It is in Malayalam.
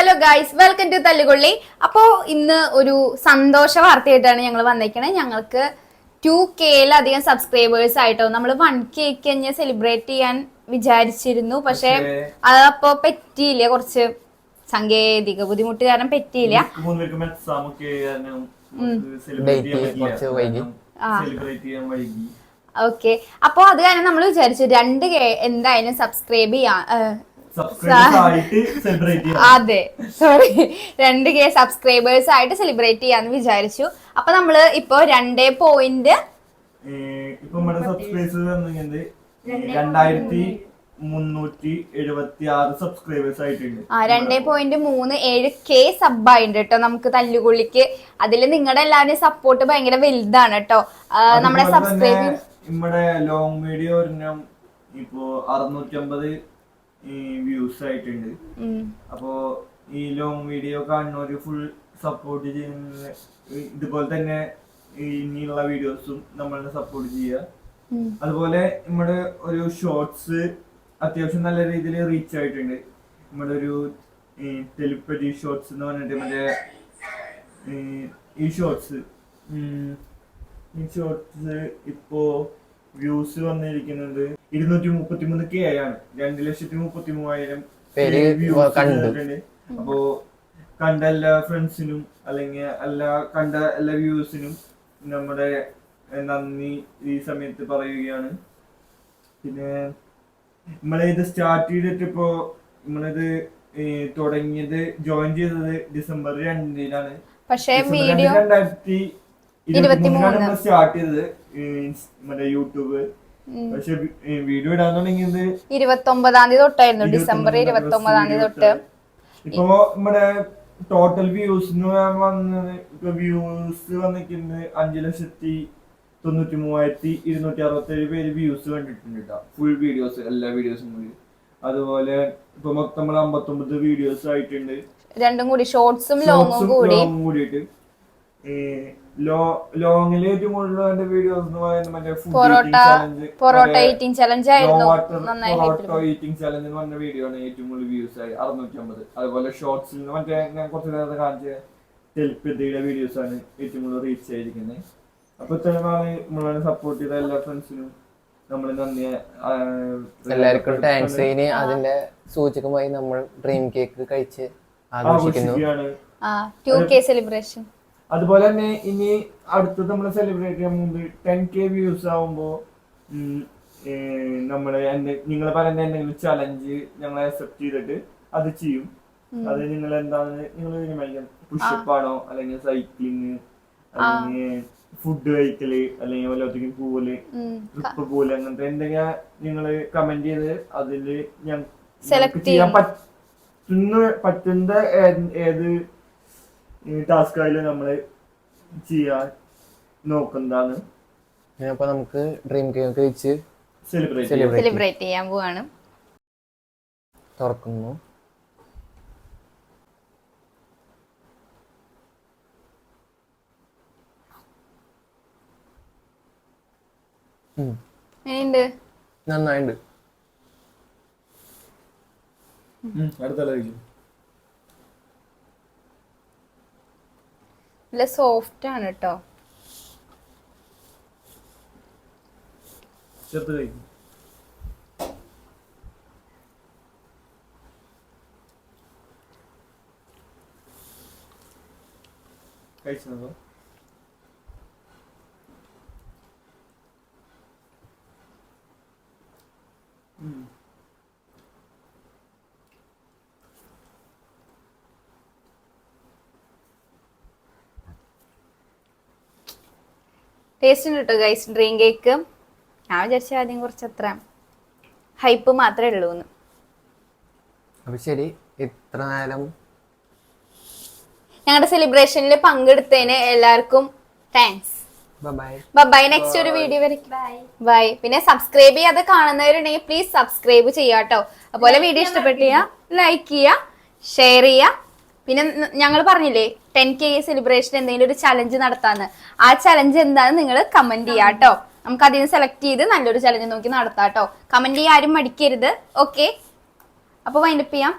Hello guys, welcome to Thallukolli. അപ്പോ ഇന്ന് ഒരു സന്തോഷ വാർത്തയായിട്ടാണ് ഞങ്ങൾ വന്നേക്കണേ. ഞങ്ങൾക്ക് 2Kയിലധികം സബ്സ്ക്രൈബേഴ്സ് ആയിട്ടോ. നമ്മൾ 1K കഴിഞ്ഞ് സെലിബ്രേറ്റ് ചെയ്യാൻ വിചാരിച്ചിരുന്നു, പക്ഷെ അതപ്പോ പറ്റിയില്ല. കുറച്ച് സാങ്കേതിക ബുദ്ധിമുട്ട് കാരണം പറ്റിയില്ല. ഓക്കെ, അപ്പൊ അത് കാരണം നമ്മൾ വിചാരിച്ചു 2K എന്തായാലും സബ്സ്ക്രൈബ് ചെയ്യാം. അതെ, സോറി, 2K സബ്സ്ക്രൈബേഴ്സ് ആയിട്ട് സെലിബ്രേറ്റ് ചെയ്യാന്ന് വിചാരിച്ചു. അപ്പൊ നമ്മള് ഇപ്പൊ 2.26 സബ്സ്ക്രൈബേഴ്സ് ആയിട്ടുണ്ട്. 2.37K സബ് ആയിട്ടുണ്ട് കേട്ടോ നമുക്ക് തല്ലുകൊള്ളിക്ക്. അതില് നിങ്ങളുടെ എല്ലാവരുടെയും സപ്പോർട്ട് ഭയങ്കര വലുതാണ് കേട്ടോ. നമ്മുടെ സബ്സ്ക്രൈബ് നമ്മുടെ ലോങ് വീഡിയോ ഇപ്പോ 650 വ്യൂസ് ആയിട്ടുണ്ട്. അപ്പോ ഈ ലോങ് വീഡിയോ കാണുന്നവര് ഫുൾ സപ്പോർട്ട് ചെയ്യുന്ന, ഇതുപോലെ തന്നെ ഇനിയുള്ള വീഡിയോസും നമ്മളെ സപ്പോർട്ട് ചെയ്യുക. അതുപോലെ നമ്മുടെ ഒരു ഷോർട്സ് അത്യാവശ്യം നല്ല രീതിയിൽ റീച്ച് ആയിട്ടുണ്ട്. നമ്മുടെ ഒരു ടെലിപ്പതി ഷോർട്സ് എന്ന് പറഞ്ഞിട്ട് മറ്റേ ഈ ഷോർട്സ് ഇപ്പോ വ്യൂസ് വന്നിരിക്കുന്നത് 233K ആണ്. 2,33,000 അപ്പോ കണ്ട എല്ലാ ഫ്രണ്ട്സിനും അല്ലെങ്കിൽ കണ്ട എല്ലാ വ്യൂസിനും നമ്മുടെ നന്ദി ഈ സമയത്ത് പറയുകയാണ്. പിന്നെ നമ്മളിത് സ്റ്റാർട്ട് ചെയ്തിട്ട് ഇപ്പോ നമ്മളിത് തുടങ്ങിയത് ജോയിൻ ചെയ്തത് December 2 പക്ഷേ വീഡിയോ 2023 സ്റ്റാർട്ട് ചെയ്തത് മറ്റേ യൂട്യൂബ്. പക്ഷെ വീഡിയോ ഇടാൻ തുടങ്ങിയത് 29 തൊട്ടായിരുന്നു. December 29 തൊട്ട്. ഇപ്പൊ നമ്മുടെ ടോട്ടൽ വ്യൂസ് വന്നത് വ്യൂസ് വന്നിട്ടുണ്ട് 5,93,267 പേര് വ്യൂസ് കണ്ടിട്ടുണ്ട് കേട്ടോ. ഫുൾ വീഡിയോസ്, എല്ലാ വീഡിയോസും കൂടി. അതുപോലെ ഇപ്പൊ മൊത്തം 59 വീഡിയോസ് ആയിട്ടുണ്ട്. രണ്ടും കൂടി, ഷോർട്സും ലോങ്ങും കൂടിയിട്ട്. ലോങ്ങില് ഏറ്റവും കൂടുതൽ വീഡിയോസ് എന്ന് പറയുന്നത് മറ്റേ പൊറോട്ട ഈറ്റിംഗ് ചലഞ്ച് ആയിരുന്നു. പൊറോട്ട ഈറ്റിംഗ് ചലഞ്ച് എന്ന് പറഞ്ഞ വീഡിയോ ആണ് ഏറ്റവും കൂടുതൽ വ്യൂസ് ആയി 650. അതുപോലെ ഷോർട്സിൽ മറ്റേ ഞാൻ കുറച്ച് നേരത്തെ കാണിച്ച ടെലിപ്പതിയുടെ വീഡിയോസ് ആണ് ഏറ്റവും കൂടുതൽ റീച്ച് ആയിരിക്കുന്നത്. അപ്പൊ ഇത്രയുമാണ് നമ്മളെ സപ്പോർട്ട് ചെയ്ത എല്ലാ ഫ്രണ്ട്സിനും നമ്മൾ നന്ദി. എല്ലാവർക്കും താങ്ക്സ്. ഇനി അതിന്റെ സൂചകമായി നമ്മൾ ഡ്രീം കേക്ക് കഴിച്ച് ആഘോഷിക്കുന്നു. 2K celebration. അതുപോലെ തന്നെ ഇനി അടുത്തത് നമ്മൾ സെലിബ്രേറ്റ് ചെയ്യാൻ മുമ്പ് 10K വ്യൂസ് ആവുമ്പോ നമ്മള് നിങ്ങൾ പറയുന്ന എന്തെങ്കിലും ചലഞ്ച് ഞങ്ങൾ അക്സെപ്റ്റ് ചെയ്തിട്ട് അത് ചെയ്യും. അത് നിങ്ങൾ എന്താണ് നിങ്ങൾ തീരുമാനിക്കാം. പുഷപ്പ് ആണോ, അല്ലെങ്കിൽ സൈക്ലിങ്, അല്ലെങ്കിൽ ഫുഡ് കഴിക്കല്, അല്ലെങ്കിൽ വല്ലത്തേക്കും പോവല്, ട്രിപ്പ് പോവല്, അങ്ങനത്തെ എന്തെങ്കിലും നിങ്ങള് കമന്റ് ചെയ്ത് അതില് ഞാൻ ചെയ്യാൻ പറ്റുന്ന ഏത് ടാസ്ക് ആയാലും നമ്മള് ചെയ്യാൻ നോക്കുന്നതാണ്. അപ്പൊ നമുക്ക് ഡ്രീം കേക്ക് കഴിച്ച് സെലിബ്രേറ്റ് ചെയ്യാൻ പോവാണ്. തുറക്കുന്നു. നന്നായിണ്ട്. നല്ല സോഫ്റ്റ് ആണ് കേട്ടോ. കഴിച്ചോ? ടേസ്റ്റ് ഉണ്ട് കേട്ടോ ഗൈസ് ഡ്രീം കേക്ക്. ഞാൻ വിചാരിച്ച ആദ്യം കുറച്ചത്ര ഹൈപ്പ് മാത്രമേ ഉള്ളൂ. അപ്പൊ ശരി, ഇത്ര നേരം ഞങ്ങളുടെ സെലിബ്രേഷനിൽ പങ്കെടുത്തതിന് എല്ലാവർക്കും താങ്ക്സ്. ബൈ. നെക്സ്റ്റ് ഒരു വീഡിയോ വരയ്ക്കും. ബൈ. പിന്നെ സബ്സ്ക്രൈബ് ചെയ്യാതെ കാണുന്നവരുണ്ടെങ്കിൽ പ്ലീസ് സബ്സ്ക്രൈബ് ചെയ്യാട്ടോ. അതുപോലെ വീഡിയോ ഇഷ്ടപ്പെട്ടില്ല ലൈക്ക് ചെയ്യുക, ഷെയർ ചെയ്യുക. പിന്നെ ഞങ്ങൾ പറഞ്ഞില്ലേ 10K സെലിബ്രേഷൻ എന്തെങ്കിലും ഒരു ചലഞ്ച് നടത്താന്ന്. ആ ചലഞ്ച് എന്താണെന്ന് നിങ്ങൾ കമന്റ് ചെയ്യാം കേട്ടോ. നമുക്ക് അതിന് സെലക്ട് ചെയ്ത് നല്ലൊരു ചലഞ്ച് നോക്കി നടത്താം കേട്ടോ. കമന്റ് ചെയ്യാൻ ആരും മടിക്കരുത്. ഓക്കെ, അപ്പൊ വൈൻഡപ്പ് ചെയ്യാം.